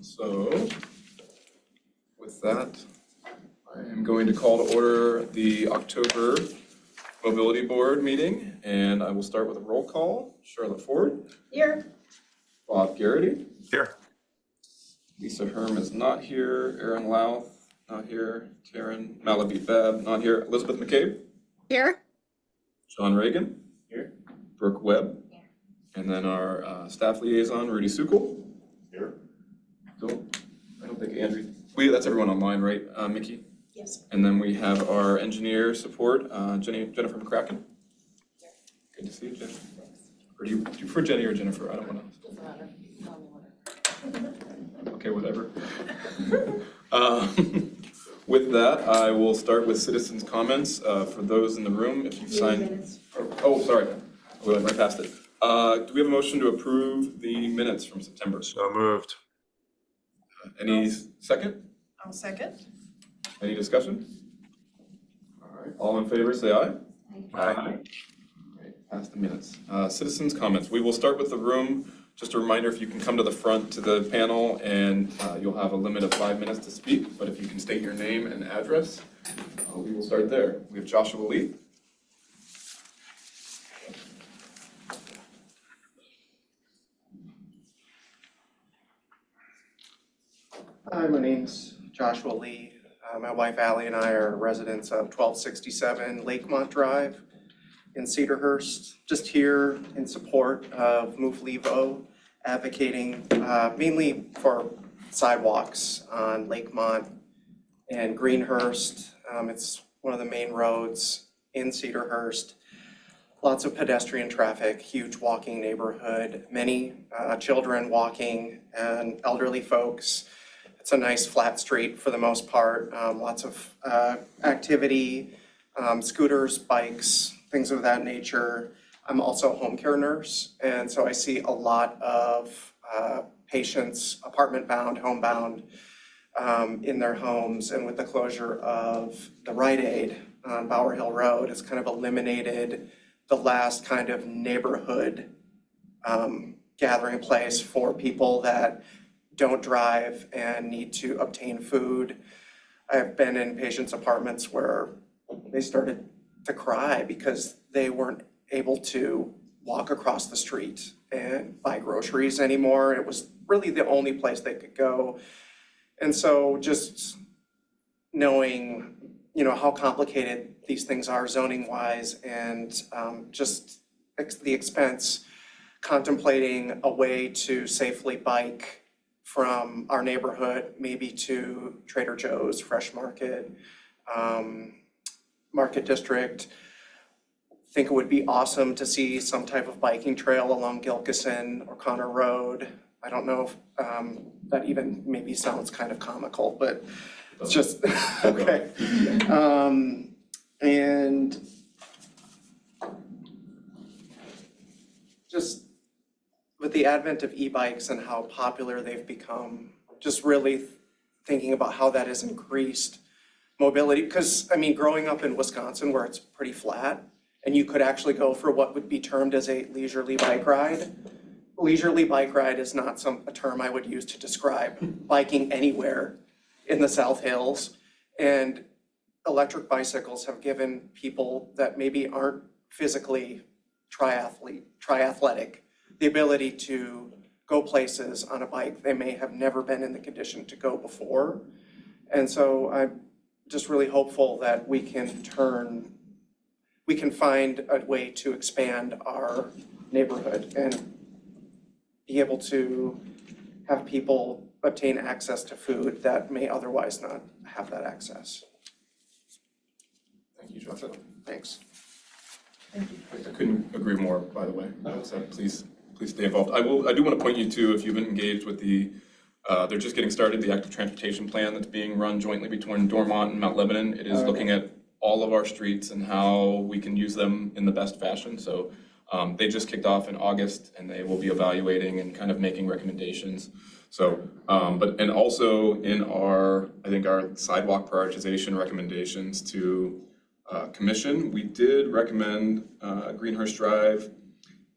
So with that, I am going to call to order the October Mobility Board meeting, and I will start with a roll call. Charlotte Ford. Here. Bob Garrity. Here. Lisa Herm is not here. Aaron Louth, not here. Taryn Malaby Bab, not here. Elizabeth McCabe. Here. Sean Reagan. Here. Brooke Webb. Here. And then our staff liaison, Rudy Sukol. Here. I don't think Andrew, that's everyone online, right, Mickey? Yes. And then we have our engineer support, Jennifer McCracken. Good to see you, Jen. Or do you prefer Jenny or Jennifer? I don't want to. Doesn't matter. You can call me whatever. Okay, whatever. With that, I will start with citizens' comments. For those in the room, if you've signed. Oh, sorry. We went right past it. Do we have a motion to approve the minutes from September? So moved. Any second? I'll second. Any discussion? All right, all in favor, say aye. Aye. Great, pass the minutes. Citizens' comments. We will start with the room. Just a reminder, if you can come to the front to the panel, and you'll have a limit of 5 minutes to speak, but if you can state your name and address, we will start there. We have Joshua Lee. Hi, my name's Joshua Lee. My wife Allie and I are residents of 1267 Lakemont Drive in Cedarhurst. Just here in support of Move Levo, advocating mainly for sidewalks on Lakemont and Greenhurst. It's one of the main roads in Cedarhurst. Lots of pedestrian traffic, huge walking neighborhood, many children walking and elderly folks. It's a nice flat street for the most part, lots of activity, scooters, bikes, things of that nature. I'm also a home care nurse, and so I see a lot of patients, apartment-bound, homebound, in their homes. And with the closure of the Rite Aid on Bower Hill Road, it's kind of eliminated the last kind of neighborhood gathering place for people that don't drive and need to obtain food. I've been in patients' apartments where they started to cry because they weren't able to walk across the street and buy groceries anymore. It was really the only place they could go. And so just knowing, how complicated these things are zoning wise, and just the expense, contemplating a way to safely bike from our neighborhood, maybe to Trader Joe's, Fresh Market, Market District. I think it would be awesome to see some type of biking trail along Gilkison or Connor Road. I don't know if that even maybe sounds kind of comical, but it's just, okay. And just with the advent of e-bikes and how popular they've become, just really thinking about how that has increased mobility. Because, growing up in Wisconsin where it's pretty flat, and you could actually go for what would be termed as a leisurely bike ride. Leisurely bike ride is not a term I would use to describe biking anywhere in the South Hills. And electric bicycles have given people that maybe aren't physically triathletic the ability to go places on a bike they may have never been in the condition to go before. And so I'm just really hopeful that we can find a way to expand our neighborhood and be able to have people obtain access to food that may otherwise not have that access. Thank you, Joshua. Thanks. Thank you. I couldn't agree more, by the way. So please stay involved. I do want to point you to, if you've been engaged with they're just getting started, the active transportation plan that's being run jointly between Dormont and Mount Lebanon. It is looking at all of our streets and how we can use them in the best fashion. So they just kicked off in August, and they will be evaluating and kind of making recommendations. So, and also in our sidewalk prioritization recommendations to commission, we did recommend Greenhurst Drive,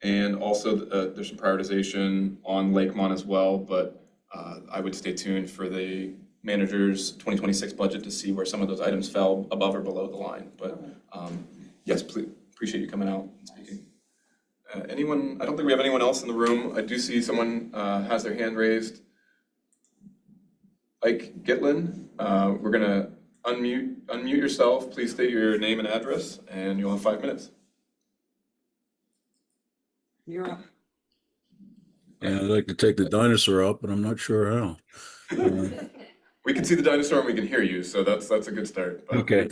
and also there's some prioritization on Lakemont as well, but I would stay tuned for the manager's 2026 budget to see where some of those items fell above or below the line. But yes, please, appreciate you coming out and speaking. Anyone, I don't think we have anyone else in the room. I do see someone has their hand raised. Ike Gitlin, we're gonna unmute yourself. Please state your name and address, and you'll have 5 minutes. You're up. Yeah, I'd like to take the dinosaur up, but I'm not sure how. We can see the dinosaur and we can hear you, so that's a good start. But Okay.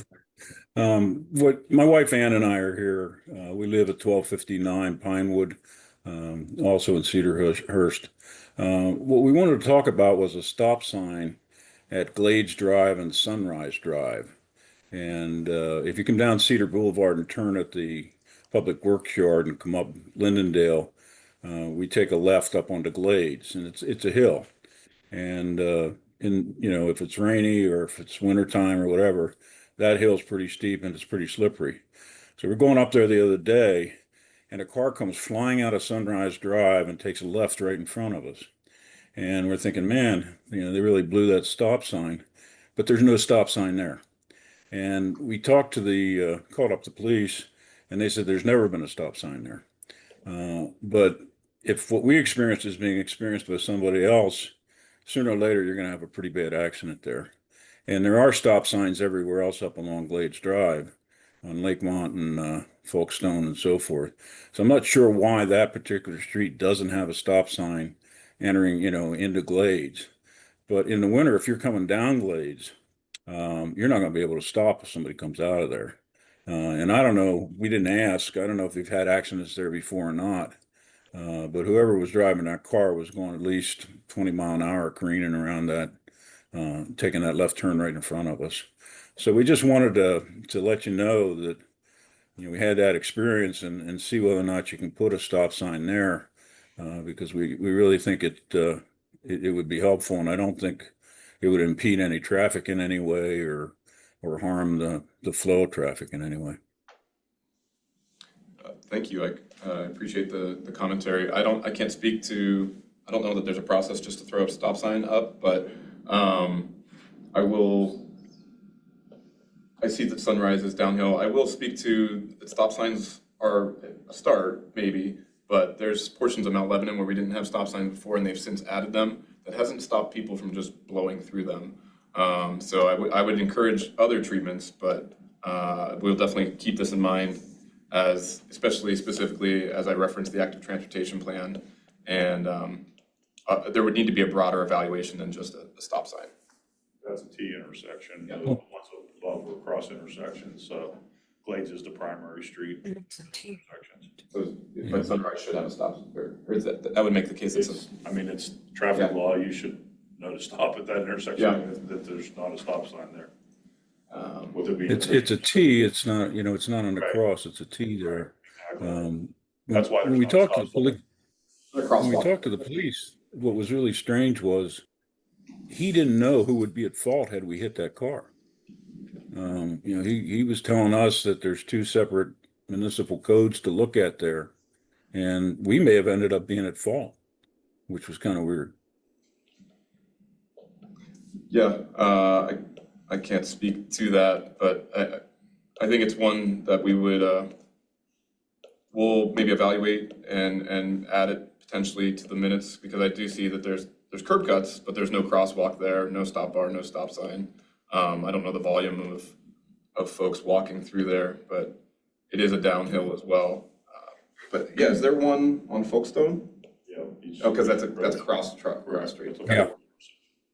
What my wife Ann and I are here. We live at 1259 Pinewood, also in Cedarhurst. What we wanted to talk about was a stop sign at Glades Drive and Sunrise Drive. And if you come down Cedar Boulevard and turn at the Public Works Yard and come up Lindendale, we take a left up onto Glades, and it's a hill. And if it's rainy or if it's wintertime or whatever, that hill's pretty steep and it's pretty slippery. So we're going up there the other day, and a car comes flying out of Sunrise Drive and takes a left right in front of us. And we're thinking, man, they really blew that stop sign, but there's no stop sign there. And we talked to called up the police, and they said there's never been a stop sign there. But if what we experienced is being experienced by somebody else, sooner or later you're going to have a pretty bad accident there. And there are stop signs everywhere else up along Glades Drive, on Lakemont and Folkestone and so forth. So I'm not sure why that particular street doesn't have a stop sign entering, into Glades. But in the winter, if you're coming down Glades, you're not going to be able to stop if somebody comes out of there. And I don't know, we didn't ask. I don't know if we've had accidents there before or not. But whoever was driving that car was going at least 20 mile an hour careening around that, taking that left turn right in front of us. So we just wanted to let you know that we had that experience and see whether or not you can put a stop sign there, because we really think it would be helpful, and I don't think it would impede any traffic in any way or harm the flow of traffic in any way. Thank you. I appreciate the commentary. I don't know that there's a process just to throw a stop sign up, but I see that Sunrise is downhill. I will speak to that stop signs are a start, maybe, but there's portions of Mount Lebanon where we didn't have stop signs before and they've since added them. That hasn't stopped people from just blowing through them. So I would encourage other treatments, but we'll definitely keep this in mind, specifically as I referenced the active transportation plan, and there would need to be a broader evaluation than just a stop sign. That's a T intersection. Yeah. The ones above were cross intersections, so Glades is the primary street intersections. So, but Sunrise should have a stop, or is that would make the case It's traffic Yeah. law, you should know to stop at that intersection, Yeah. that there's not a stop sign there. Would it be? It's a T. It's not it's not on the Right. cross. It's a T there. Exactly. That's why when there's we not talked to stop the police. a When we crosswalk. talked to the police, what was really strange was he didn't know who would be at fault had we hit that car. He was telling us that there's two separate municipal codes to look at there, and we may have ended up being at fault, which was kind of weird. Yeah, I can't speak to that, but I think it's one that we would we'll maybe evaluate and add it potentially to the minutes, because I do see that there's curb cuts, but there's no crosswalk there, no stop bar, no stop sign. I don't know the volume of folks walking through there, but it is a downhill as well. But yeah, is there one on Folkestone? Yeah. Oh, because that's a cross street. It's a- Yeah.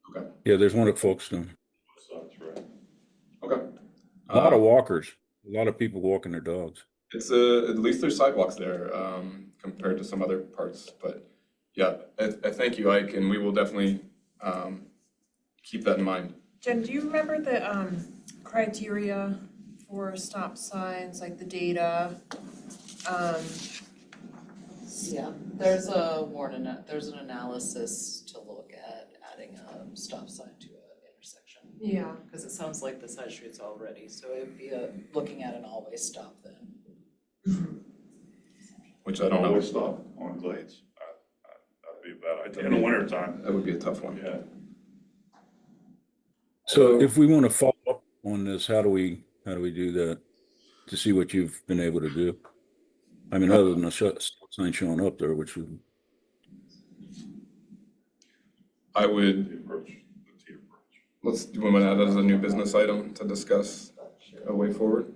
Okay. Yeah, there's one at Folkestone. That's right. Okay. A lot of walkers, a lot of people walking their dogs. It's at least there's sidewalks there compared to some other parts, but yeah, I thank you, Ike, and we will definitely keep that in mind. Jen, do you remember the criteria for stop signs, like the data? Yeah, there's there's an analysis to look at adding a stop sign to an intersection. Yeah. Because it sounds like the side street's already, so it'd be looking at an always stop then. Which I don't know. Always stop on Glades. be a bad idea in the wintertime. That would be a tough one. Yeah. So if we want to follow up on this, how do we do that to see what you've been able to do? I mean, other than a sign showing up there, which would, I would, The approach, the Teeter approach. let's, do we want to add that as a new business item to discuss a way forward?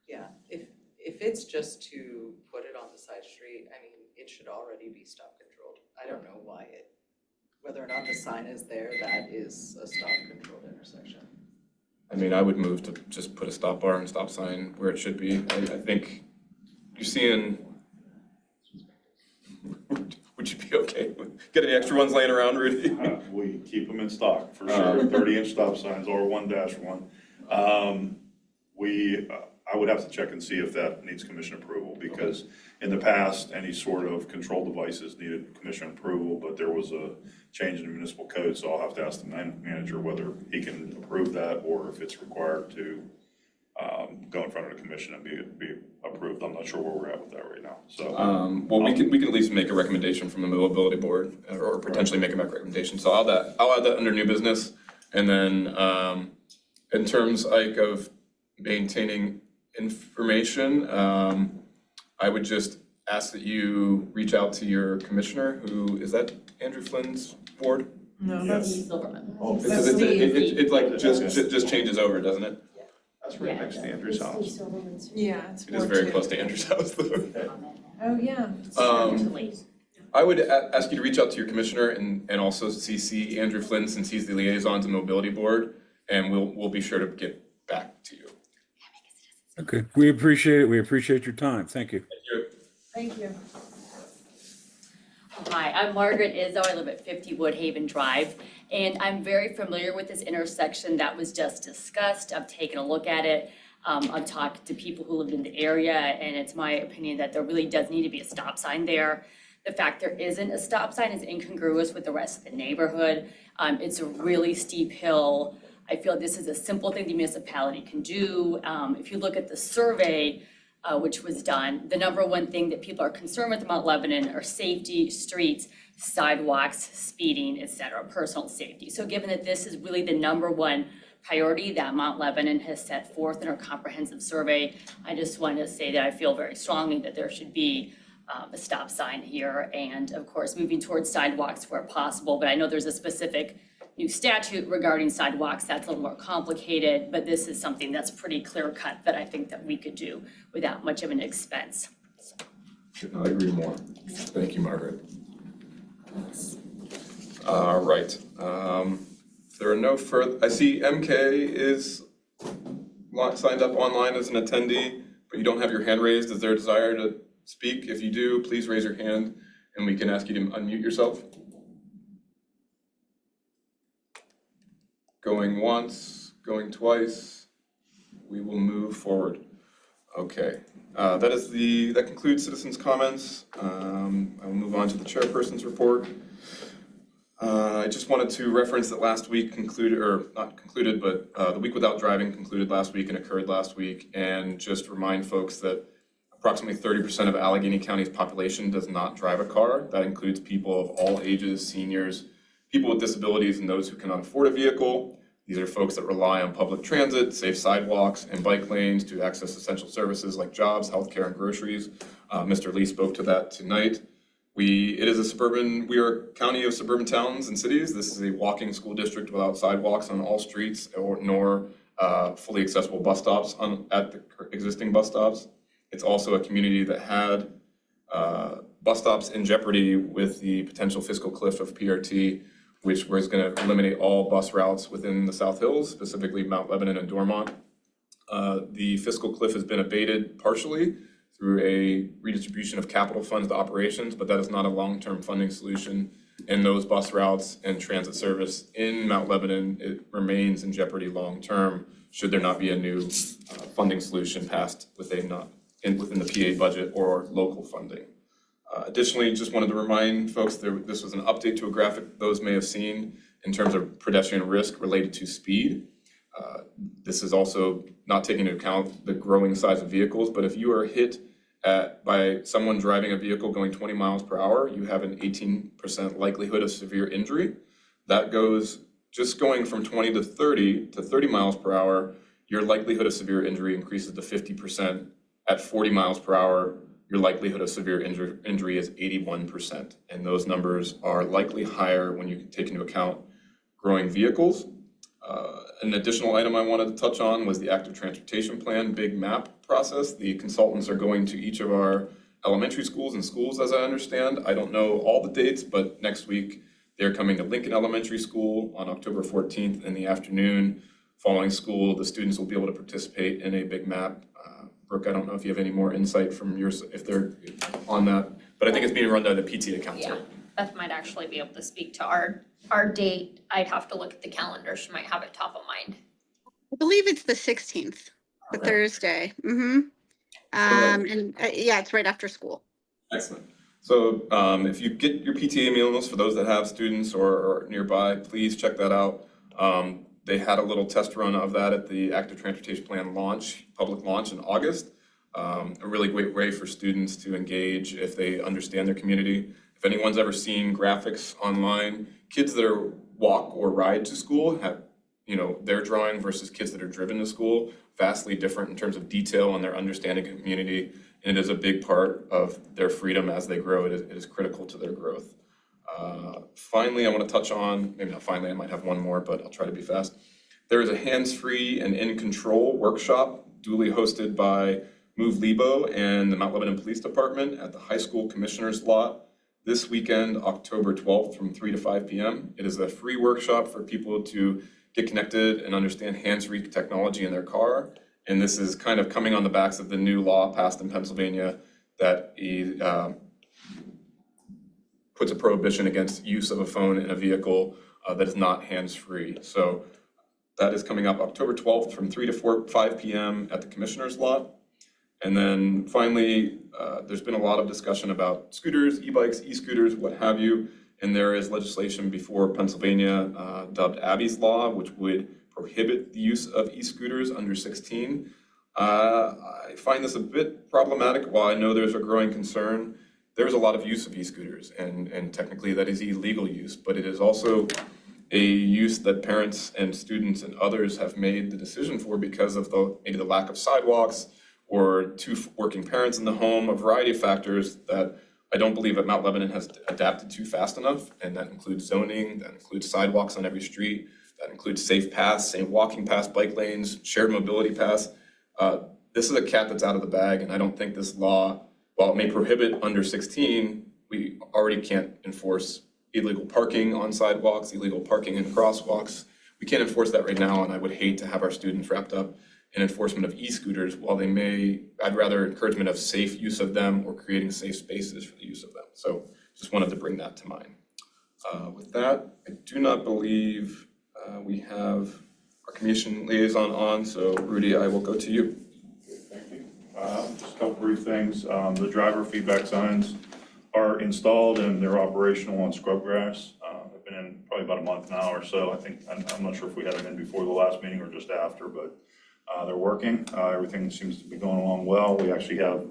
Yeah, if it's just to put it on the side street, I mean, it should already be stop controlled. I don't know why whether or not the sign is there, that is a stop controlled intersection. I mean, I would move to just put a stop bar and stop sign where it should be. I think you're seeing, would you be okay with getting extra ones laying around, Rudy? We keep them in stock for sure, 30-inch stop signs or 1-1. I would have to check and see if that needs commission approval, because in the past, any sort of control devices needed commission approval, but there was a change in the municipal code, so I'll have to ask the manager whether he can approve that or if it's required to go in front of the commission and be approved. I'm not sure where we're at with that right now, so. Well, we can at least make a recommendation from the mobility board, or potentially make a recommendation. So I'll add that under new business. And then, in terms, Ike, of maintaining information, I would just ask that you reach out to your commissioner, who, is that Andrew Flynn's ward? No, Yes. Silverman. Because it like just changes over, doesn't it? That's right next to Andrew's house. yeah, it's It is Ward very 2. close to Andrew's house, though. Oh, yeah. I would ask you to reach out to your commissioner and also CC Andrew Flynn, since he's the liaison to mobility board, and we'll be sure to get back to you. okay. We appreciate it. We appreciate your time. Thank you. Thank you. Hi, I'm Margaret Izzo. I live at 50 Woodhaven Drive, and I'm very familiar with this intersection that was just discussed. I've taken a look at it. I've talked to people who live in the area, and it's my opinion that there really does need to be a stop sign there. The fact there isn't a stop sign is incongruous with the rest of the neighborhood. It's a really steep hill. I feel this is a simple thing the municipality can do. If you look at the survey, which was done, the number one thing that people are concerned with in Mount Lebanon are safety, streets, sidewalks, speeding, et cetera, personal safety. So given that this is really the number one priority that Mount Lebanon has set forth in our comprehensive survey, I just wanted to say that I feel very strongly that there should be a stop sign here, and of course, moving towards sidewalks where possible. But I know there's a specific new statute regarding sidewalks that's a little more complicated, but this is something that's pretty clear cut that I think that we could do without much of an expense. I agree more. Thank you, Margaret. All right. There are no further, I see MK is signed up online as an attendee, but you don't have your hand raised. Is there a desire to speak? If you do, please raise your hand and we can ask you to unmute yourself. Going once, going twice, we will move forward. Okay, that concludes citizens' comments. I will move on to the chairperson's report. I just wanted to reference that last week concluded, or not concluded, but the Week Without Driving concluded last week and occurred last week, and just remind folks that approximately 30% of Allegheny County's population does not drive a car. That includes people of all ages, seniors, people with disabilities, and those who cannot afford a vehicle. These are folks that rely on public transit, safe sidewalks, and bike lanes to access essential services like jobs, healthcare, and groceries. Mr. Lee spoke to that tonight. We are a county of suburban towns and cities. This is a walking school district without sidewalks on all streets nor fully accessible bus stops at the existing bus stops. It's also a community that had bus stops in jeopardy with the potential fiscal cliff of PRT, which was going to eliminate all bus routes within the South Hills, specifically Mount Lebanon and Dormont. The fiscal cliff has been abated partially through a redistribution of capital funds to operations, but that is not a long-term funding solution. And those bus routes and transit service in Mount Lebanon, it remains in jeopardy long-term should there not be a new funding solution passed within the PA budget or local funding. Additionally, just wanted to remind folks this was an update to a graphic those may have seen in terms of pedestrian risk related to speed. This is also not taking into account the growing size of vehicles, but if you are hit by someone driving a vehicle going 20 miles per hour, you have an 18% likelihood of severe injury. That goes, just going from 20 to 30 miles per hour, your likelihood of severe injury increases to 50%. At 40 miles per hour, your likelihood of severe injury is 81%. And those numbers are likely higher when you take into account growing vehicles. An additional item I wanted to touch on was the active transportation plan, big map process. The consultants are going to each of our elementary schools and schools, as I understand. I don't know all the dates, but next week they're coming to Lincoln Elementary School on October 14th in the afternoon. Following school, the students will be able to participate in a big map. Brooke, I don't know if you have any more insight from yours, if they're on that, but I think it's being run by the PTA council. Yeah, Beth might actually be able to speak to our date. I'd have to look at the calendar. She might have it top of mind. I believe it's the 16th, the Okay. Thursday. Yeah, it's right after school. Excellent. So if you get your PTA meals, for those that have students or nearby, please check that out. They had a little test run of that at the Active Transportation Plan launch, public launch in August. A really great way for students to engage if they understand their community. If anyone's ever seen graphics online, kids that are walk or ride to school have, their drawing versus kids that are driven to school, vastly different in terms of detail and their understanding of community. And it is a big part of their freedom as they grow. It is critical to their growth. Finally, I want to touch on, maybe not finally, I might have one more, but I'll try to be fast. There is a hands-free and in-control workshop duly hosted by Move Lebo and the Mount Lebanon Police Department at the high school commissioner's lot this weekend, October 12th from 3 to 5 p.m. It is a free workshop for people to get connected and understand hands-free technology in their car. And this is kind of coming on the backs of the new law passed in Pennsylvania that puts a prohibition against use of a phone in a vehicle that is not hands-free. So that is coming up October 12th from 3 to 5 p.m. at the commissioner's lot. And then finally, there's been a lot of discussion about scooters, e-bikes, e-scooters, what have you. And there is legislation before Pennsylvania dubbed Abby's Law, which would prohibit the use of e-scooters under 16. I find this a bit problematic. While I know there's a growing concern, there's a lot of use of e-scooters, and technically that is illegal use, but it is also a use that parents and students and others have made the decision for because of maybe the lack of sidewalks or two working parents in the home, a variety of factors that I don't believe that Mount Lebanon has adapted to fast enough, and that includes zoning, that includes sidewalks on every street, that includes safe paths, safe walking paths, bike lanes, shared mobility paths. This is a cat that's out of the bag, and I don't think this law, while it may prohibit under 16, we already can't enforce illegal parking on sidewalks, illegal parking in crosswalks. We can't enforce that right now, and I would hate to have our students wrapped up in enforcement of e-scooters. While I'd rather encouragement of safe use of them or creating safe spaces for the use of them. So just wanted to bring that to mind. With that, I do not believe we have our commission liaison on, so Rudy, I will go to you. Thank you. Just a couple brief things. The driver feedback signs are installed and they're operational on Scrubgrass. They've been in probably about a month now or so. I think, I'm not sure if we had them in before the last meeting or just after, but they're working. Everything seems to be going along well. We actually have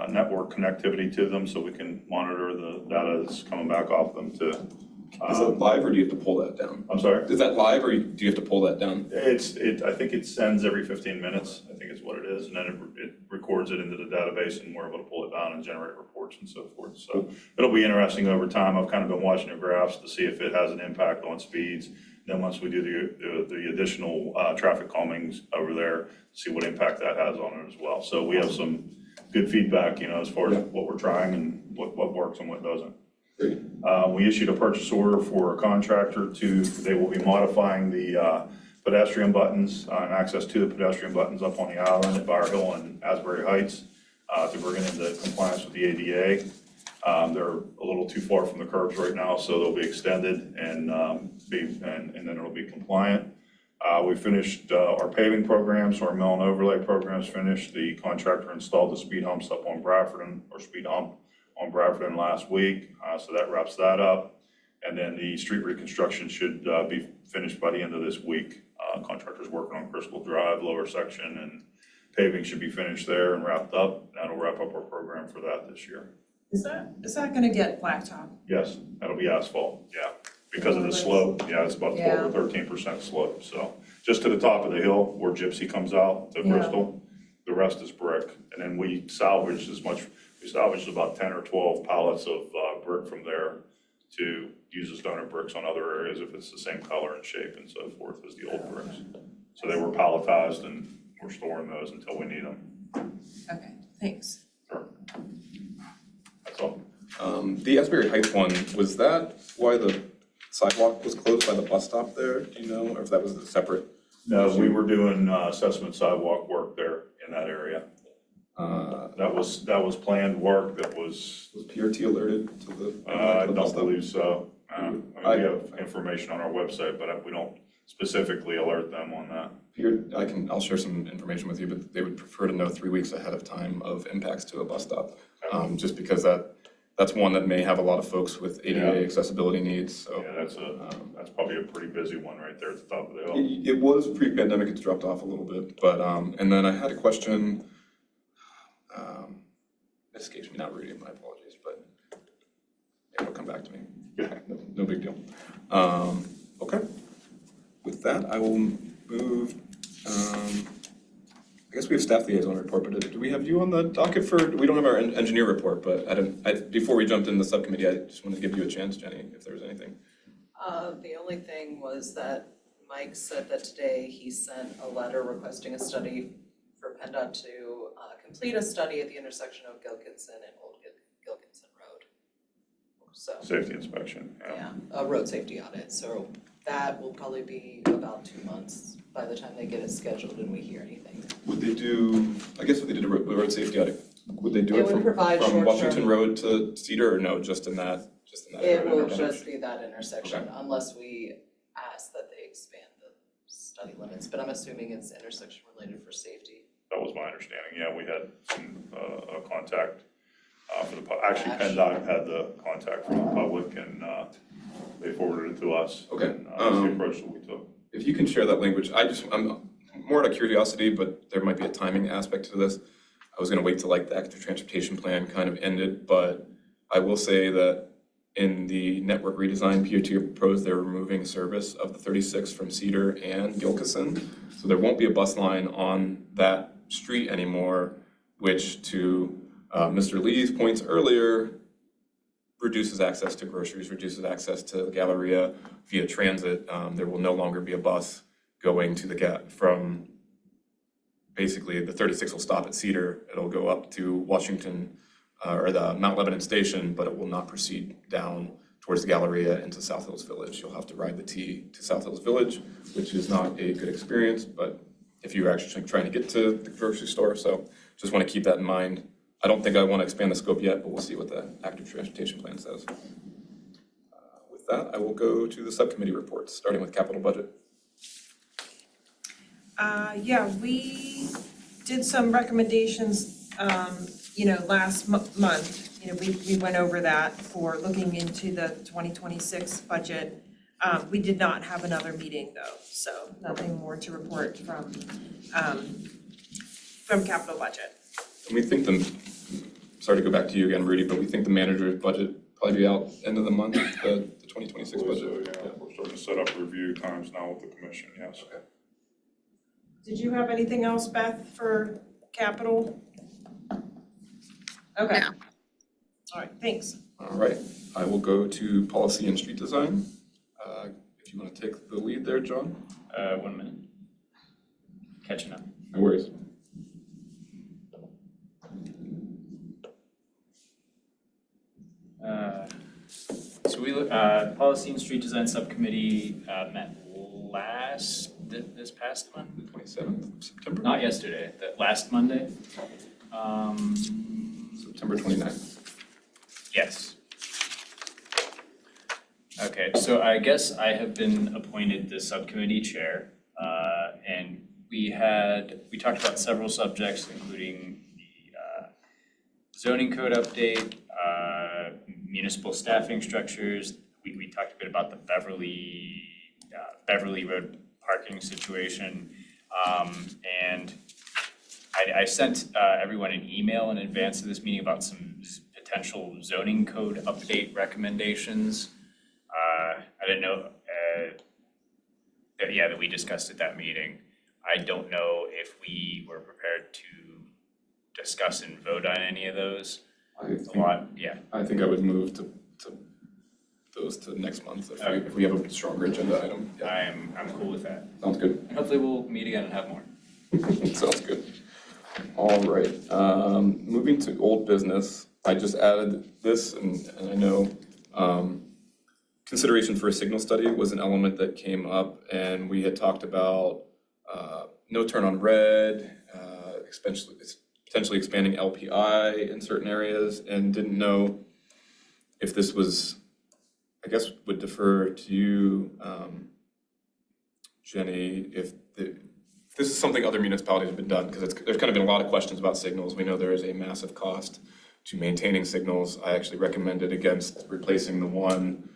network connectivity to them so we can monitor the data that's coming back off them to. Is it live or do you have to pull that down? I'm sorry? Is that live or do you have to pull that down? I think it sends every 15 minutes, I think is what it is, and then it records it into the database and we're able to pull it down and generate reports and so forth. So it'll be interesting over time. I've kind of been watching the graphs to see if it has an impact on speeds. Then once we do the additional traffic calmings over there, see what impact that has on it as well. So we have some good feedback, as far as what we're trying and what works and what doesn't. We issued a purchase order for a contractor they will be modifying the pedestrian buttons and access to the pedestrian buttons up on the island at Bar Hill and Asbury Heights to bring it into compliance with the ADA. They're a little too far from the curbs right now, so they'll be extended and then it'll be compliant. We finished our paving program, so our mill and overlay program's finished. The contractor installed the speed humps up on Bradford, or speed hump on Bradford last week, so that wraps that up. And then the street reconstruction should be finished by the end of this week. Contractor's working on Crystal Drive, lower section, paving should be finished there and wrapped up. That'll wrap up our program for that this year. Is that gonna get blacktop? Yes, that'll be asphalt, yeah, because of the slope, yeah, it's about 12 or 13% slope, so. Just to the top of the hill where Gypsy comes out to Yeah. Bristol, the rest is brick. And then we salvaged about 10 or 12 pallets of brick from there to use as donor bricks on other areas if it's the same color and shape and so forth as the old bricks. So they were palletized and we're storing those until we need them. Okay, thanks. Sure. That's all. The Asbury Heights one, was that why the sidewalk was closed by the bus stop there? Do you know, or if that was a separate? No, we were doing assessment sidewalk work there in that area. That was planned work that was, Was PRT alerted to the? I to the bus don't stop? believe so. I mean, we have information on our website, but we don't specifically alert them on that. I'll share some information with you, but they would prefer to know 3 weeks ahead of time of impacts to a bus stop. Just because that's one that may have a lot of folks with ADA accessibility needs, so. Yeah, that's probably a pretty busy one right there at the top of the hill. It was pre-pandemic, it's dropped off a little bit, but, and then I had a question, it escapes me now, Rudy, my apologies, but maybe it'll come back to me. Yeah. No big deal. Okay. With that, I will move, I guess we have staff liaison report, but do we have you on the docket for, we don't have our engineer report, but before we jumped in the subcommittee, I just wanted to give you a chance, Jenny, if there was anything. The only thing was that Mike said that today he sent a letter requesting a study for PennDOT to complete a study at the intersection of Gilkinson and Old Gilkinson Road. So, Safety inspection, yeah, a road safety audit, so that will probably be about 2 months by the time they get it scheduled and we hear anything. Would they do, I guess if they did a road safety audit, would they do It it would from provide Washington short-term- Road to Cedar, or no, just in that It area? will just be that intersection Okay. unless we ask that they expand the study limits, but I'm assuming it's intersection related for safety. that was my understanding. Yeah, we had some, a contact for the, actually PennDOT had the contact from the public and they forwarded it to us. Okay, And that's the approach that we took. If you can share that language, I'm more out of curiosity, but there might be a timing aspect to this. I was gonna wait till like the active transportation plan kind of ended, but I will say that in the network redesign PRT proposed, they're removing service of the 36 from Cedar and Gilkison. So there won't be a bus line on that street anymore, which to Mr. Lee's points earlier, reduces access to groceries, reduces access to the Galleria via transit. There will no longer be a bus going to the from basically the 36 will stop at Cedar. It'll go up to Washington or the Mount Lebanon station, but it will not proceed down towards the Galleria into South Hills Village. You'll have to ride the T to South Hills Village, which is not a good experience, but if you're actually trying to get to the grocery store, so just want to keep that in mind. I don't think I want to expand the scope yet, but we'll see what the active transportation plan says. With that, I will go to the subcommittee reports, starting with capital budget. Yeah, we did some recommendations, last month. We went over that for looking into the 2026 budget. We did not have another meeting though, so nothing more to report from capital budget. And we think sorry to go back to you again, Rudy, but we think the manager's budget probably be out end of the month, the 2026 budget. So, yeah, we're starting to set up review times now with the commission, yes. Okay. Did you have anything else, Beth, for capital? Okay. No. All right, thanks. All right, I will go to policy and street design. If you want to take the lead there, John? 1 minute. Catching up. No worries. So we, Policy and Street Design Subcommittee met this past month? The 27th of September? Not yesterday, last Monday. September 29th. Yes. Okay, so I guess I have been appointed the subcommittee chair, and we talked about several subjects, including the zoning code update, municipal staffing structures. We talked a bit about the Beverly Road parking situation, and I sent everyone an email in advance of this meeting about some potential zoning code update recommendations. I didn't know, that we discussed at that meeting. I don't know if we were prepared to discuss and vote on any of those. I It's a lot, I think I would move to those to next month if we have a stronger agenda item. Yeah, I'm cool with that. sounds good. And hopefully we'll meet again and have more. Sounds good. All right, moving to old business, I just added this and I know, consideration for a signal study was an element that came up and we had talked about, no turn on red, potentially expanding LPI in certain areas and didn't know if this was, I guess would defer to you, Jenny, if this is something other municipalities have been done, because there's kind of been a lot of questions about signals. We know there is a massive cost to maintaining signals. I actually recommended against replacing the one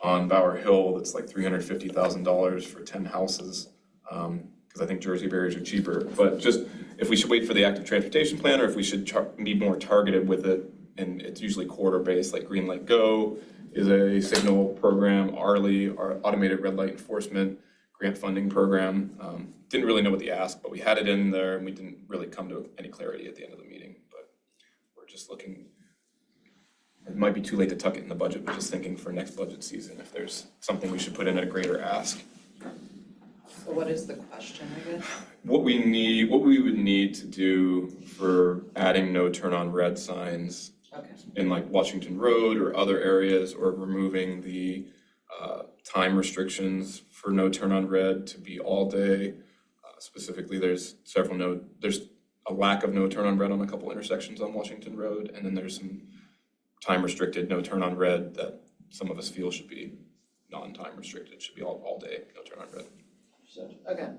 on Bower Hill that's like $350,000 for 10 houses, because I think Jersey barriers are cheaper. But just if we should wait for the active transportation plan or if we should be more targeted with it, and it's usually quarter-based, like Green Light Go is a signal program, ARLI, our automated red light enforcement grant funding program. Didn't really know what the ask, but we had it in there and we didn't really come to any clarity at the end of the meeting. But we're just looking, it might be too late to tuck it in the budget, but just thinking for next budget season, if there's something we should put in at a greater ask. So what is the question, I guess? What we would need to do for adding no turn on red signs Okay. in like Washington Road or other areas, or removing the time restrictions for no turn on red to be all day. Specifically, there's a lack of no turn on red on a couple intersections on Washington Road, and then there's some time restricted no turn on red that some of us feel should be non-time restricted, should be all day, no turn on red. Okay.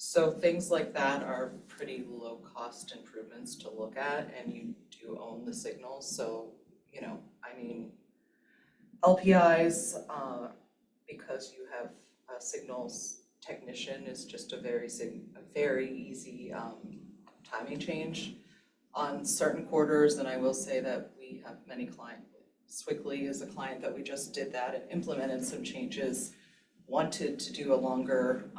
So things like that are pretty low cost improvements to look at, and you do own the signals, so, you know, I mean, LPIs, because you have a signals technician is just a very easy timing change on certain quarters, and I will say that we have many clients. Swickley is a client that we just did that and implemented some changes, wanted to do a longer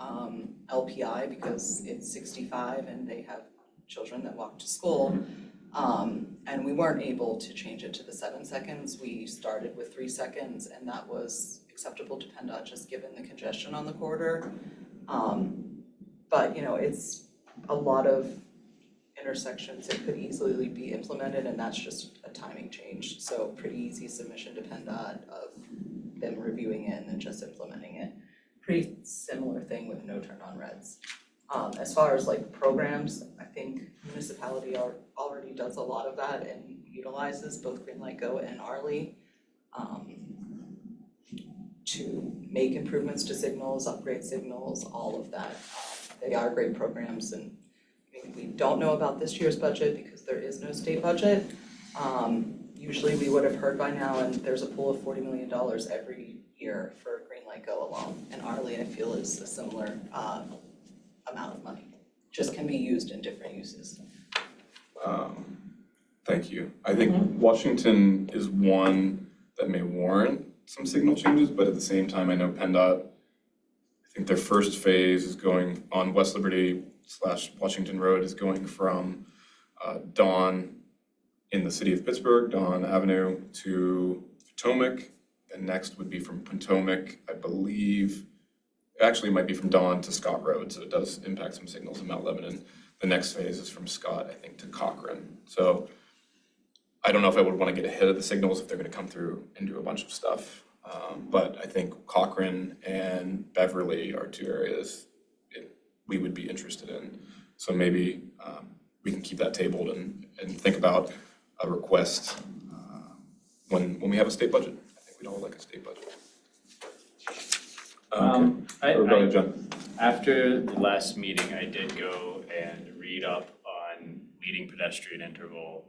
LPI because it's 65 and they have children that walk to school. And we weren't able to change it to the 7 seconds. We started with 3 seconds and that was acceptable to PennDOT just given the congestion on the corridor. But you know, it's a lot of intersections that could easily be implemented and that's just a timing change. So pretty easy submission to PennDOT of them reviewing it and then just implementing it. Pretty similar thing with no turn on reds. As far as like programs, I think municipality already does a lot of that and utilizes both Green Light Go and ARLI to make improvements to signals, upgrade signals, all of that. They are great programs and I mean, we don't know about this year's budget because there is no state budget. Usually we would have heard by now and there's a pool of $40 million every year for Green Light Go alone. And ARLI I feel is a similar amount of money, just can be used in different uses. Thank you. I think Washington is one that may warrant some signal changes, but at the same time, I know PennDOT, I think their first phase is going on West Liberty / Washington Road is going from Dawn in the city of Pittsburgh, Dawn Avenue to Potomac. And next would be from Potomac, I believe, actually it might be from Dawn to Scott Road, so it does impact some signals in Mount Lebanon. The next phase is from Scott, I think, to Cochrane. So I don't know if I would want to get ahead of the signals if they're going to come through and do a bunch of stuff. But I think Cochrane and Beverly are two areas we would be interested in. So maybe we can keep that tabled and think about a request when we have a state budget. I think we'd all like a state budget. Go ahead, John. After the last meeting, I did go and read up on leading pedestrian interval.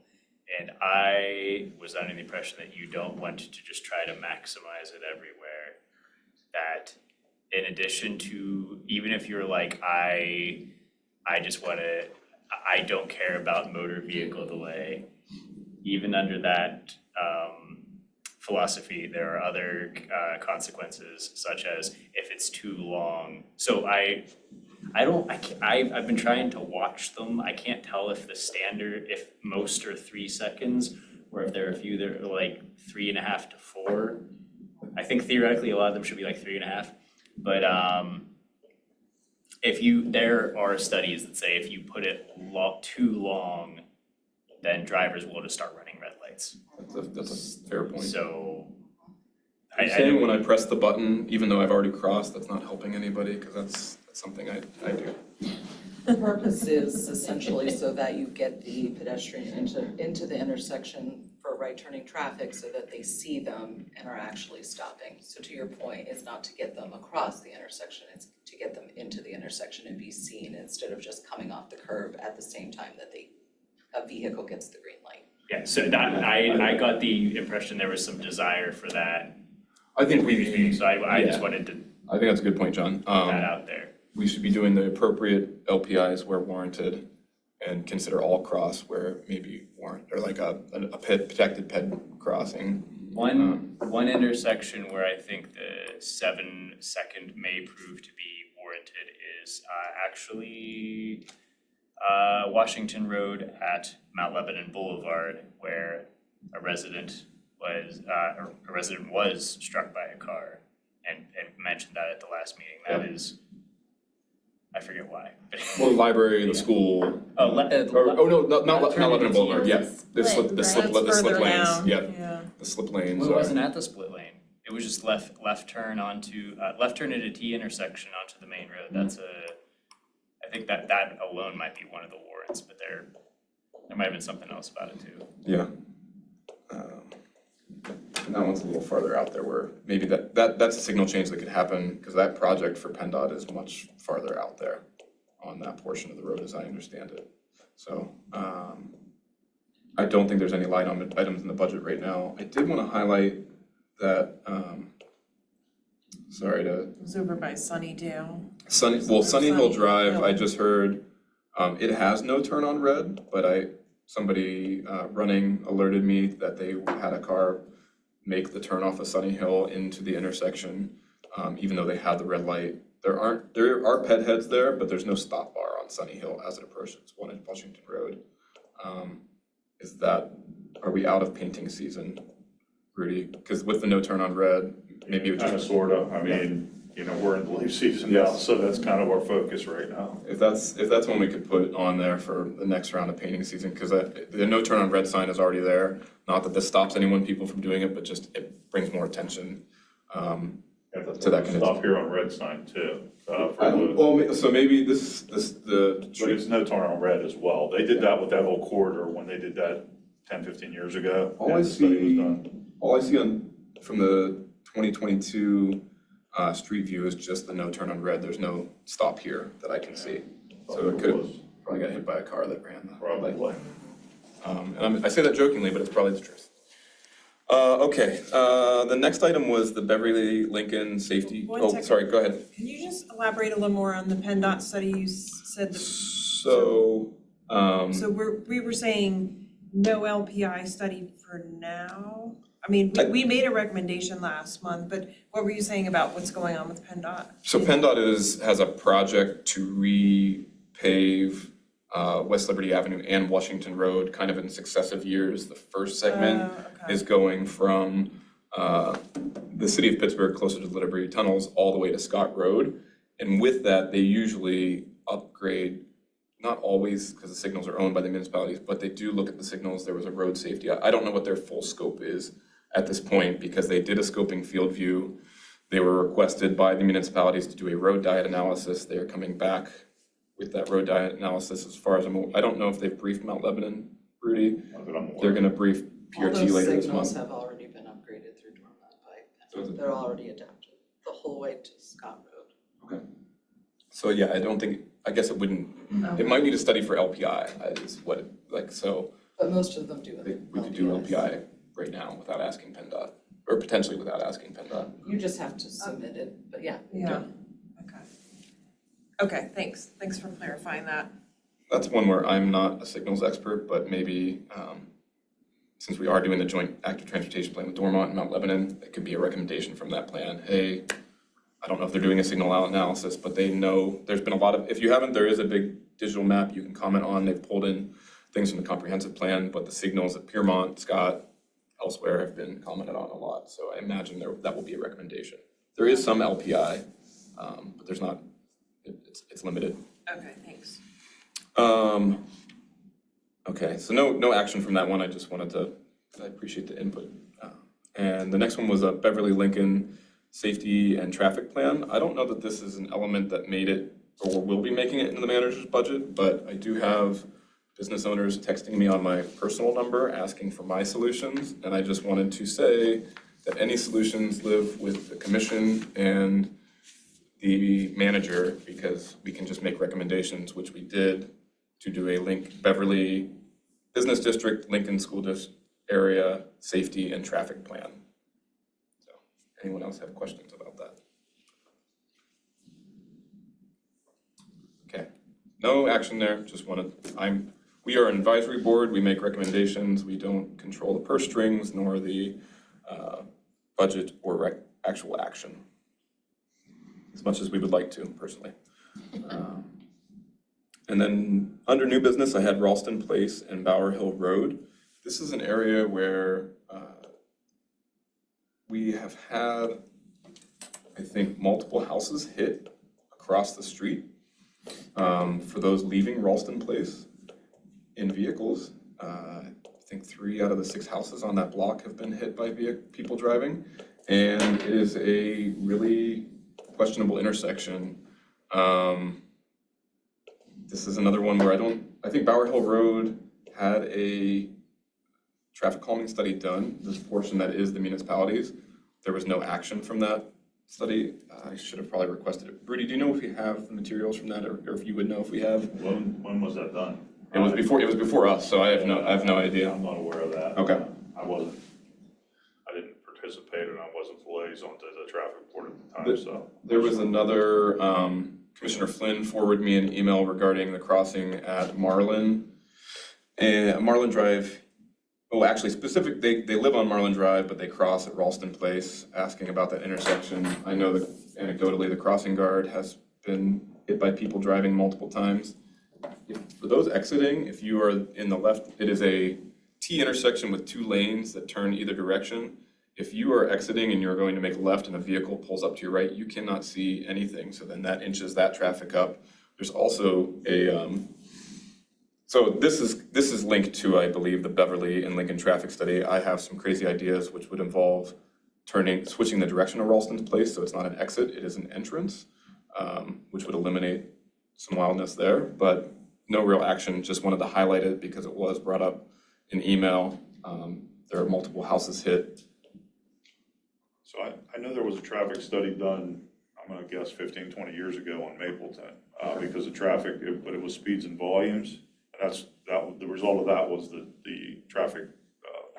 And I was under the impression that you don't want to just try to maximize it everywhere. That in addition to, even if you're like, I just want to I don't care about motor vehicle delay. Even under that philosophy, there are other consequences, such as if it's too long. So I've been trying to watch them. I can't tell if the standard, if most are 3 seconds, or if there are a few that are like 3.5 to 4. I think theoretically a lot of them should be like 3.5, but there are studies that say if you put it too long, then drivers will just start running red lights. That's a fair point. So I'm saying when I press the button, even though I've already crossed, that's not helping anybody, because that's something I do. The purpose is essentially so that you get the pedestrian into the intersection for right turning traffic so that they see them and are actually stopping. So to your point, it's not to get them across the intersection, it's to get them into the intersection and be seen instead of just coming off the curb at the same time that a vehicle gets the green light. yeah, so that I got the impression there was some desire for that I think in previous meetings, so I just yeah. wanted to I think that's a good point, John. put that out there. We should be doing the appropriate LPIs where warranted and consider all cross where maybe warrant, or like a protected ped crossing. One intersection where I think the 7-second may prove to be warranted is actually Washington Road at Mount Lebanon Boulevard, where a resident was struck by a car and mentioned that at the last meeting. That is, I forget why. Well, the library, the school, Oh, not Lebanon Boulevard, yeah, the slip That's lanes, further down, yeah, yeah. the slip lanes Well, it are. wasn't at the split lane. It was just left turn onto, left turn at a T intersection onto the main road. That's I think that alone might be one of the warrants, but there might have been something else about it too. Yeah. And that one's a little farther out there where maybe that's a signal change that could happen, because that project for PennDOT is much farther out there on that portion of the road as I understand it. So, I don't think there's any line items in the budget right now. I did want to highlight that, It was over by Sunnydale. Sunny Hill Drive, I just heard, it has no turn on red, but somebody running alerted me that they had a car make the turn off of Sunny Hill into the intersection, even though they had the red light. There are ped heads there, but there's no stop bar on Sunny Hill as it approaches one at Washington Road. Are we out of painting season, Rudy? Because with the no turn on red, maybe it would Kind of, just, sort of, I mean, we're in the leaf season now, so that's kind of our focus right now. if that's one we could put on there for the next round of painting season, because the no turn on red sign is already there. Not that this stops people from doing it, but just it brings more attention. To that kind of- Stop here on red sign too, for Well, so maybe but it's no turn on red as well. They did that with that whole corridor when they did that 10, 15 years ago. All I and the study was see- done. all I see from the 2022 street view is just the no turn on red. There's no stop here that I can see. So it could have probably got hit by a car that ran the red light. Probably. I say that jokingly, but it's probably the truth. Okay, the next item was the Beverly Lincoln safety. One Oh, second. sorry, go ahead. Can you just elaborate a little more on the PennDOT study? You said that, So, so we were saying no LPI study for now? I mean, we made a recommendation last month, but what were you saying about what's going on with PennDOT? So PennDOT has a project to repave West Liberty Avenue and Washington Road kind of in successive years. The first segment Okay. is going from the city of Pittsburgh closer to the Liberty Tunnels all the way to Scott Road. And with that, they usually upgrade, not always because the signals are owned by the municipalities, but they do look at the signals. There was a road safety. I don't know what their full scope is at this point because they did a scoping field view. They were requested by the municipalities to do a road diet analysis. They are coming back with that road diet analysis as far as I don't know if they've briefed Mount Lebanon, Rudy. Not that I'm aware. They're gonna brief All PRT those later this signals month. have already been upgraded through Dormont So is by, it- they're already adapted, the whole way to Scott Road. So yeah, I guess it wouldn't, it might need a study for LPI is what, so But most of them do it. we could do LPI right now without asking PennDOT, or potentially without asking PennDOT. You just have to submit it, but yeah. Yeah, okay. Okay, thanks for clarifying that. That's one where I'm not a signals expert, but maybe, since we are doing the joint active transportation plan with Dormont and Mount Lebanon, it could be a recommendation from that plan. Hey, I don't know if they're doing a signal analysis, but they know there's been a lot of, if you haven't, there is a big digital map you can comment on. They've pulled in things from the comprehensive plan, but the signals at Piermont, Scott, elsewhere have been commented on a lot. So I imagine that will be a recommendation. There is some LPI, but there's not, it's limited. Okay, thanks. Okay, so no action from that one. I just wanted to, I appreciate the input. And the next one was a Beverly Lincoln Safety and Traffic Plan. I don't know that this is an element that made it or will be making it into the manager's budget, but I do have business owners texting me on my personal number asking for my solutions. And I just wanted to say that any solutions live with the commission and the manager, because we can just make recommendations, which we did, to do a Beverly Business District, Lincoln School District area safety and traffic plan. So, anyone else have questions about that? Okay, no action there. Just wanted, we are an advisory board. We make recommendations. We don't control the purse strings nor the budget or actual action, as much as we would like to personally. And then under new business, I had Ralston Place and Bower Hill Road. This is an area where we have had, I think, multiple houses hit across the street for those leaving Ralston Place in vehicles. I think 3 out of the 6 houses on that block have been hit by people driving. And it is a really questionable intersection. This is another one where I think Bower Hill Road had a traffic calming study done, this portion that is the municipalities. There was no action from that study. I should have probably requested it. Rudy, do you know if we have the materials from that, or if you would know if we have? When was that done? It was before us, so I have no idea. I'm not aware of that. Okay. I didn't participate and I wasn't the liaison to the traffic board at the time, so. There was another, Commissioner Flynn forwarded me an email regarding the crossing at Marlin. And Marlin Drive, actually they live on Marlin Drive, but they cross at Ralston Place, asking about that intersection. I know that anecdotally, the crossing guard has been hit by people driving multiple times. For those exiting, if you are in the left, it is a T intersection with 2 lanes that turn either direction. If you are exiting and you're going to make a left and a vehicle pulls up to your right, you cannot see anything. So then that inches that traffic up. There's also a, so this is linked to, I believe, the Beverly and Lincoln traffic study. I have some crazy ideas which would involve switching the direction of Ralston's Place, so it's not an exit, it is an entrance, which would eliminate some wildness there, but no real action. Just wanted to highlight it because it was brought up in email. There are multiple houses hit. So I know there was a traffic study done, I'm gonna guess 15, 20 years ago on Mapleton, because of traffic, but it was speeds and volumes. And the result of that was the traffic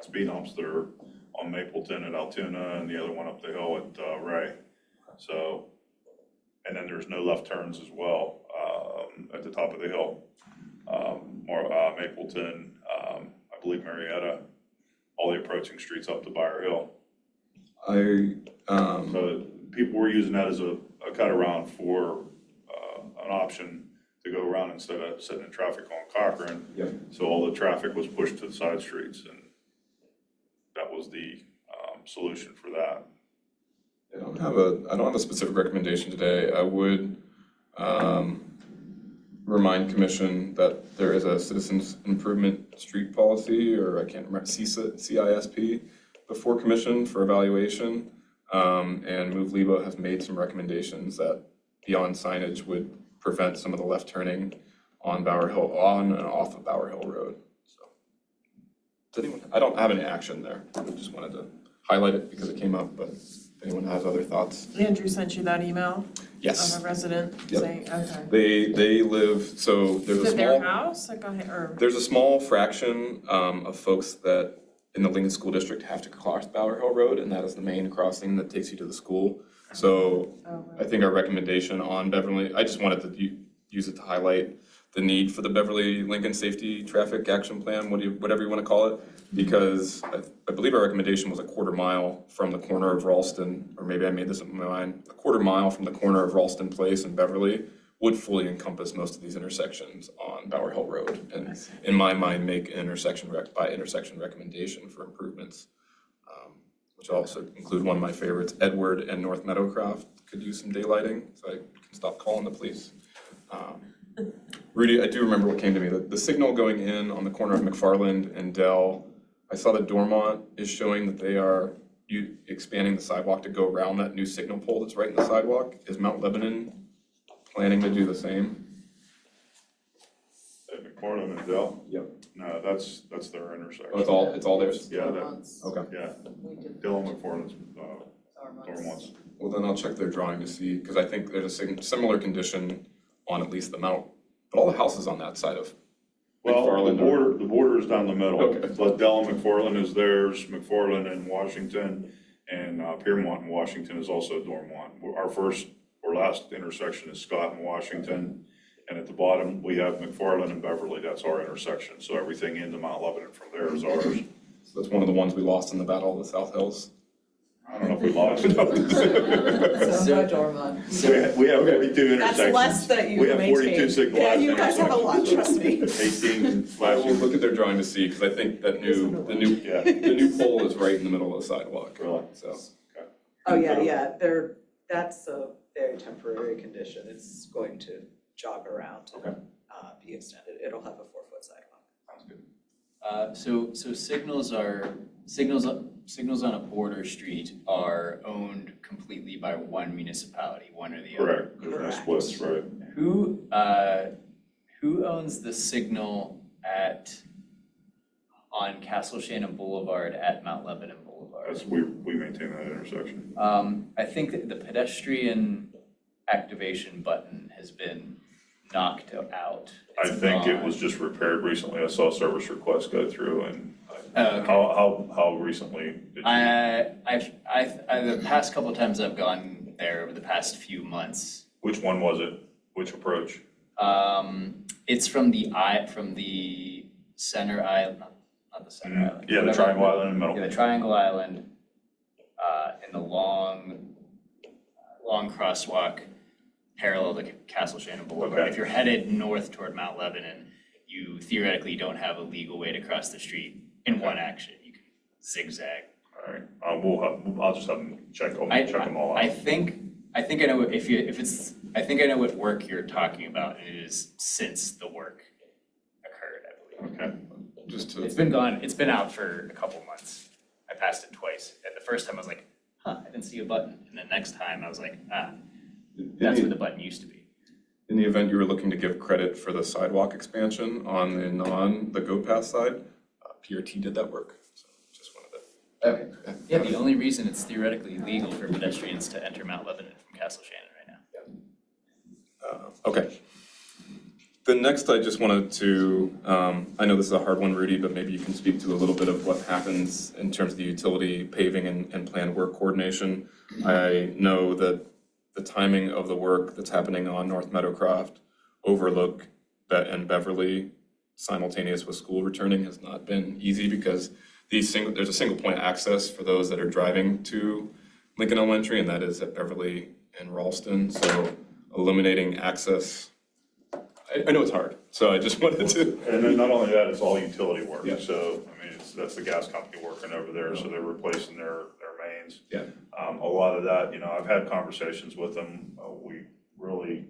speed humps that are on Mapleton at Altoona and the other one up the hill at Ray. So, and then there's no left turns as well at the top of the hill. Mapleton, I believe Marietta, all the approaching streets up to Bower Hill. So people were using that as a cut around for an option to go around instead of sitting in traffic on Cochran. Yeah. So all the traffic was pushed to the side streets, and that was the solution for that. I don't have a specific recommendation today. I would remind commission that there is a citizens improvement street policy, or I can't remember, CISP, before commission for evaluation. And Move Lebo has made some recommendations that beyond signage would prevent some of the left turning on Bower Hill, on and off of Bower Hill Road. So, does anyone, I don't have any action there. I just wanted to highlight it because it came up, but if anyone has other thoughts. Andrew sent you that email Yes. of a resident Yep. saying, okay. They live, so there's a Is it their small, house? Like, or? there's a small fraction of folks that in the Lincoln School District have to cross Bower Hill Road, and that is the main crossing that takes you to the school. So I think our recommendation on Beverly, I just wanted to use it to highlight the need for the Beverly Lincoln Safety Traffic Action Plan, whatever you want to call it, because I believe our recommendation was a quarter mile from the corner of Ralston, or maybe I made this up in my mind, a quarter mile from the corner of Ralston Place and Beverly would fully encompass most of these intersections on Bower Hill Road, and in my mind, make an intersection by intersection recommendation for improvements, which also include one of my favorites, Edward and North Meadowcroft could use some daylighting, so I can stop calling the police. Rudy, I do remember what came to me, the signal going in on the corner of McFarland and Dell, I saw that Dormont is showing that they are expanding the sidewalk to go around that new signal pole that's right in the sidewalk. Is Mount Lebanon planning to do the same? At McFarland and Dell? Yep. No, that's their intersection. Oh, it's all theirs? Yeah, that, Dormont's- Okay. yeah, We did Dell and McFarland's, Dormont's. Dormont's. Well, then I'll check their drawing to see, because I think there's a similar condition on at least the Mount, but all the houses on that side of Well, McFarland are- the border is down the middle, Okay. but Dell and McFarland is theirs, McFarland and Washington, and Piermont and Washington is also Dormont. Our first or last intersection is Scott and Washington, and at the bottom, we have McFarland and Beverly, that's our intersection, so everything into Mount Lebanon from there is ours. So that's one of the ones we lost in the Battle of the South Hills. I don't know if we lost it. So no Dormont. We have 42 That's intersections. less that you We have 42 maintain. signalized Yeah, you guys have a lot, trust me. 18 I will flashing. look at their drawing to see, because I think that the new pole is right in the middle of the sidewalk. Really? So, Oh, yeah, that's a very temporary condition. It's going to jog around and be extended. It'll have a 4-foot sidewalk. sounds good. So signals on a border street are owned completely by one municipality, one or the other. Correct, there's no splits, right? Who owns the signal on Castle Shannon Boulevard at Mount Lebanon Boulevard? That's, we maintain that intersection. I think that the pedestrian activation button has been knocked out. I It's think it gone. was just repaired recently. I saw service requests go through and Okay. how recently did you? The past couple of times I've gone there over the past few months, Which one was it? Which approach? it's from the center island, not the center island. Yeah, the whatever. triangle island in the Yeah, middle. the Triangle Island, in the long crosswalk parallel to Castle Shannon Boulevard. Okay. If you're headed north toward Mount Lebanon, you theoretically don't have a legal way to cross the street in one action. You can zigzag. All right, I'll just have them check them all I out. think I know I think I know what work you're talking about, and it is since the work occurred, I believe. Okay, Just to, It's been out for a couple months. I passed it twice. And the first time I was like, I didn't see a button. And the next time I was like, that's where the button used to be. in the event you were looking to give credit for the sidewalk expansion on the GO Path side, PRT did that work, so just wanted to. Okay. Yeah, the only reason it's theoretically legal for pedestrians to enter Mount Lebanon from Castle Shannon right now. Okay. The next, I just wanted to, I know this is a hard one, Rudy, but maybe you can speak to a little bit of what happens in terms of the utility paving and planned work coordination. I know that the timing of the work that's happening on North Meadowcroft, Overlook, and Beverly, simultaneous with school returning, has not been easy because there's a single point of access for those that are driving to Lincoln Elementary, and that is at Beverly and Ralston. So eliminating access, I know it's hard, so I just wanted to. and then not only that, it's all utility work. Yeah. So, I mean, that's the gas company working over there, so they're replacing their mains. Yeah. A lot of that, I've had conversations with them. We really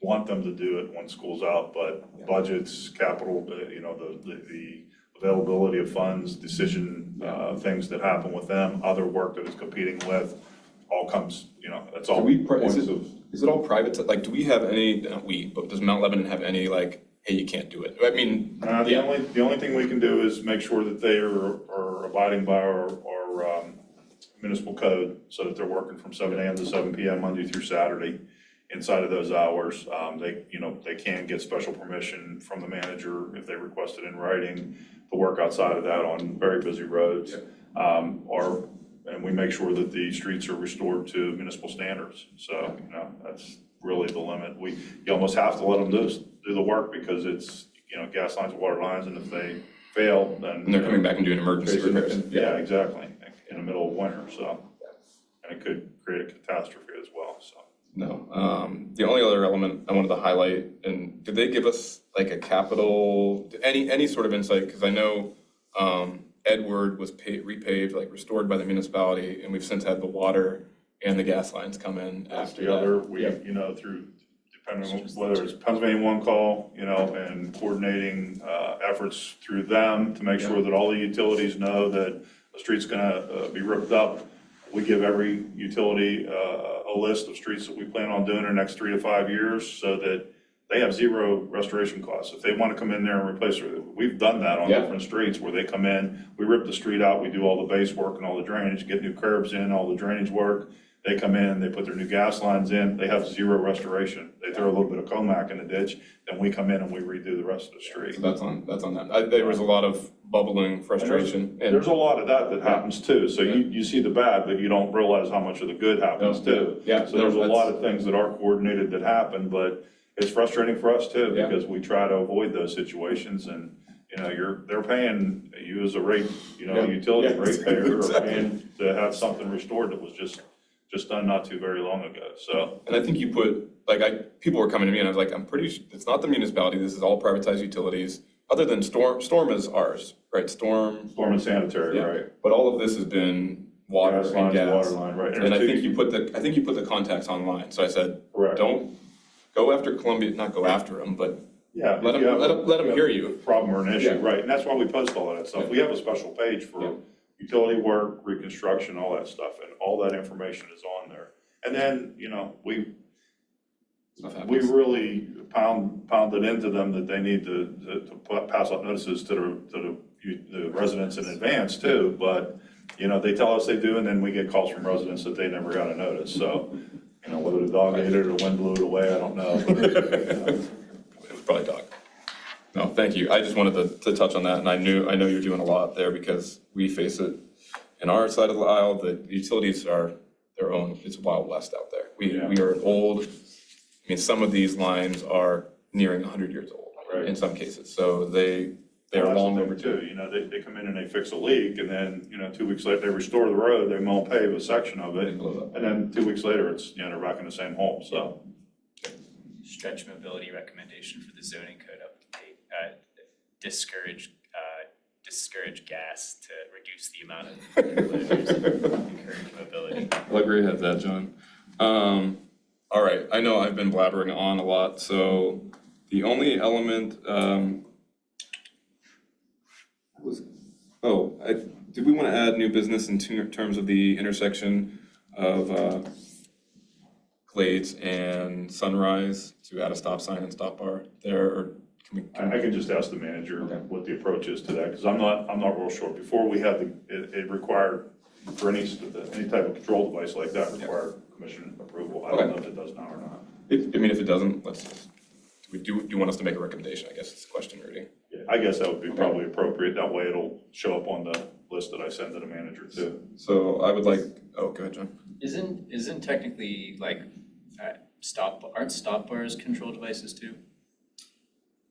want them to do it when school's out, but budgets, capital, the availability of funds, decision, things that happen with them, other work that is competing with, all comes, that's all points of. Is it all private, like, do we have any, not we, but does Mount Lebanon have any, like, hey, you can't do it? I mean. The only thing we can do is make sure that they are abiding by our municipal code, so that they're working from 7 a.m. to 7 p.m. Monday through Saturday. Inside of those hours, they can get special permission from the manager if they request it in writing to work outside of that on very busy roads. And we make sure that the streets are restored to municipal standards. So, really the limit. You almost have to let them do the work because it's, gas lines, water lines, and if they fail, then. And they're coming back and doing emergency repairs. Yeah, exactly, in the middle of winter, so, and it could create a catastrophe as well, so. No, the only other element I wanted to highlight, and did they give us like a capital, any sort of insight? Because I know Edward was repaved, like restored by the municipality, and we've since had the water and the gas lines come in after that. Together, we, through, depending on whether it's Pennsylvania One Call, and coordinating efforts through them to make sure that all the utilities know that a street's gonna be ripped up. We give every utility a list of streets that we plan on doing in the next 3 to 5 years so that they have zero restoration costs. If they want to come in there and replace it, we've done that on different streets where they come in, we rip the street out, we do all the base work and all the drainage, get new curbs in, all the drainage work. They come in, they put their new gas lines in, they have zero restoration. They throw a little bit of Comac in the ditch, then we come in and we redo the rest of the street. So that's on them. There was a lot of bubbling frustration. And There's a lot of that happens too. So you see the bad, but you don't realize how much of the good happens too. Yeah. So there's a lot of things that are coordinated that happen, but it's frustrating for us too, because we try to avoid those situations and, they're paying you as a utility ratepayer are paying to have something restored that was just done not too very long ago, so. And I think you put, people were coming to me and I was like, I'm pretty sure, it's not the municipality, this is all privatized utilities, other than Storm is ours, right? Storm and sanitary, Yeah. right? But all of this has been water Gas and lines, gas. water line, right. And I think you put the contacts online, so I said, Correct. don't go after Columbia, not go after them, but Yeah. let if you have a- them hear you. Problem or an issue, Yeah. right, and that's why we post all of that stuff. Yeah. We have a special page for Yeah. utility work, reconstruction, all that stuff, and all that information is on there. And then, Stuff we happens. really pounded into them that they need to pass out notices to the residents in advance too, but, they tell us they do, and then we get calls from residents that they never got a notice, so, whether the dog ate it or the wind blew it away, I don't know. But, It was probably dog. No, thank you. I just wanted to touch on that, and I know you're doing a lot there because we face it in our side of the aisle. The utilities are their own, it's Wild West out there. We are an old, some of these lines are nearing 100 years old Right. in some cases, so they're Well, that's long the thing overdue. too, they come in and they fix a leak, and then, 2 weeks later, they restore the road, they mow and pave a section of it, It blows up. and then 2 weeks later, it's, they're back in the same hole, so. Stretch mobility recommendation for the zoning code update, discourage gas to reduce the amount of loaders and encourage mobility. I'll agree with that, John. All right, I know I've been blabbering on a lot, so the only element, did we want to add new business in terms of the intersection of Glades and Sunrise to add a stop sign and stop bar there, or can we? I can just ask the manager Okay. what the approach is to that, because I'm not real sure. Before we had it required, for any type of control device like that, required commission approval. I don't know if it does now or not. If it doesn't, do you want us to make a recommendation, I guess is the question, Rudy? Yeah, I guess that would be probably appropriate. That way it'll show up on the list that I send to the manager too. So I would like, go ahead, John. Isn't technically aren't stop bars control devices too?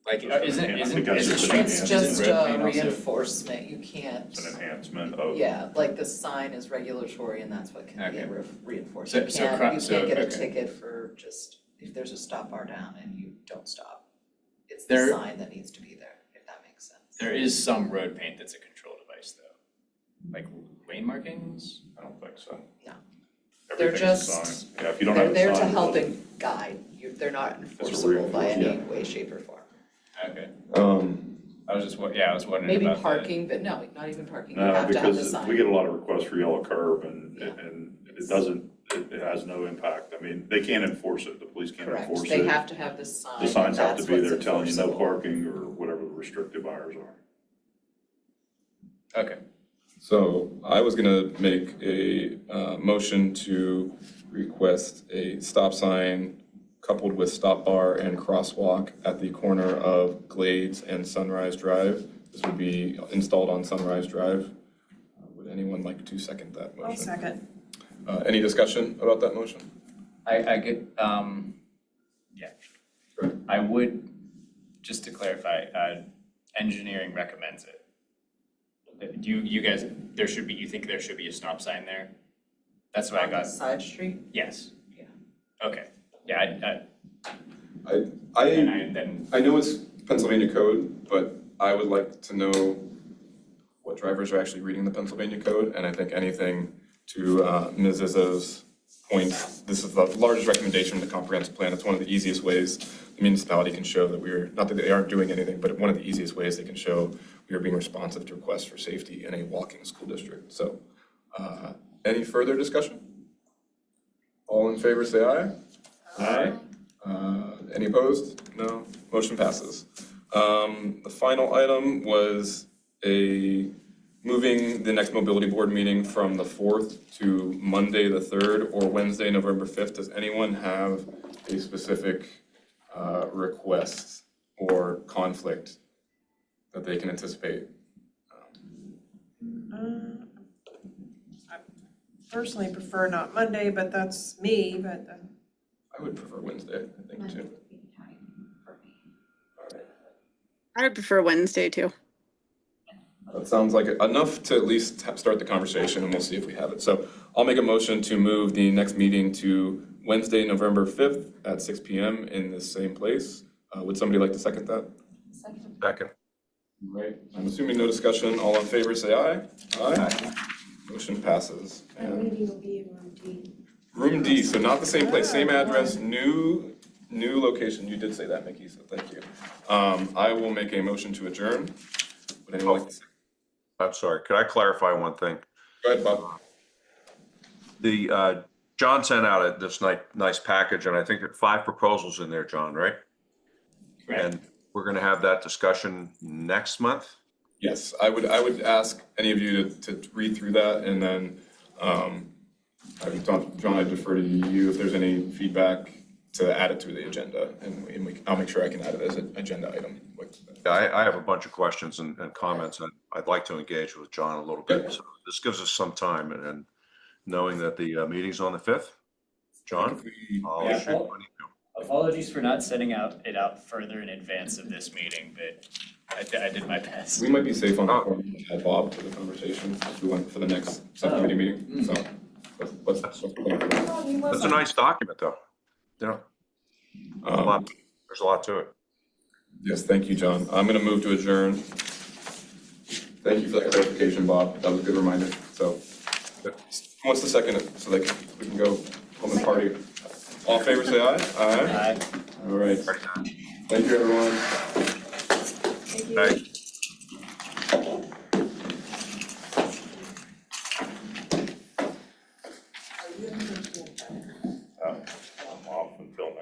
Like, I think that's just an It's just road paint also? reinforcement, you can't, It's an enhancement of. yeah, like the sign is regulatory and that's what can be Okay. reinforced. So- You so can't, cro- you so- can't get a okay. ticket for just, if there's a stop bar down and you don't stop. It's the There- sign that needs to be there, if that makes sense. There is some road paint that's a control device though, like lane markings? I don't think so. No. They're Everything's a just- sign. Yeah, if you don't have They're a there sign. to help it'll- and guide, they're not a enforceable by any reinforcement, way, shape or form. Okay, Um, I was just wondering about Maybe that. parking, but no, not even parking, you No, have to have the because sign. we get a lot of requests for yellow curb and Yeah. it doesn't, it has no impact. I mean, they can't enforce it. The police can't enforce Correct, it. they have to have the sign, The and signs have to that's be what's there telling you no enforceable. parking or whatever the restrictive hours are. Okay, So I was gonna make a motion to request a stop sign coupled with stop bar and crosswalk at the corner of Glades and Sunrise Drive. This would be installed on Sunrise Drive. Would anyone like to second that motion? I'll second. Any discussion about that motion? I get, Yeah. Sure. I would, just to clarify, engineering recommends it. Do you guys, you think there should be a stop sign there? That's what I On the got, side street? yes. Yeah. Okay, yeah, then, I know it's Pennsylvania code, but I would like to know what drivers are actually reading the Pennsylvania code, and I think anything to Ms. Izzo's point, this is the largest recommendation in the comprehensive plan. It's one of the easiest ways the municipality can show that we're, not that they aren't doing anything, but one of the easiest ways they can show we are being responsive to requests for safety in a walking school district. So, any further discussion? All in favor, say aye. Aye. Any opposed? No. Motion passes. The final item was moving the next mobility board meeting from the 4th to Monday, the 3rd, or Wednesday, November 5th. Does anyone have a specific request or conflict that they can anticipate? I personally prefer not Monday, but that's me, but I would prefer Wednesday, I think, too. I would prefer Wednesday too. That sounds like enough to at least start the conversation, and we'll see if we have it. So I'll make a motion to move the next meeting to Wednesday, November 5th at 6 p.m. in the same place. Would somebody like to second that? Second. Right. I'm assuming no discussion. All in favor, say aye. Aye. Motion passes. That meeting will be in room D. Room D, so not the same place, same address, new location. You did say that, Mickey, so thank you. I will make a motion to adjourn. Would anyone like to say? I'm sorry, could I clarify one thing? Go ahead, Bob. The, John sent out this nice package, and I think there are 5 proposals in there, John, right? correct. And we're gonna have that discussion next month? Yes, I would ask any of you to read through that, and then, John, I defer to you if there's any feedback to add it to the agenda, and I'll make sure I can add it as an agenda item. Yeah, I have a bunch of questions and comments, and I'd like to engage with John a little bit. Good. So this gives us some time, and knowing that the meeting's on the 5th, John? I'll Yeah. shoot money. Apologies for not sending it out further in advance of this meeting, but I did my best. We might be safe on the phone to add Bob to the conversation if we went for the next subcommittee meeting, so let's. That's a nice document, though. Yeah, there's a lot to it. Yes, thank you, John. I'm gonna move to adjourn. Thank you for that clarification, Bob. That was a good reminder. So, who wants to second it so we can go home and party? All in favor, say aye. Aye. Aye. All right. Thank you, everyone. Thank you. Night.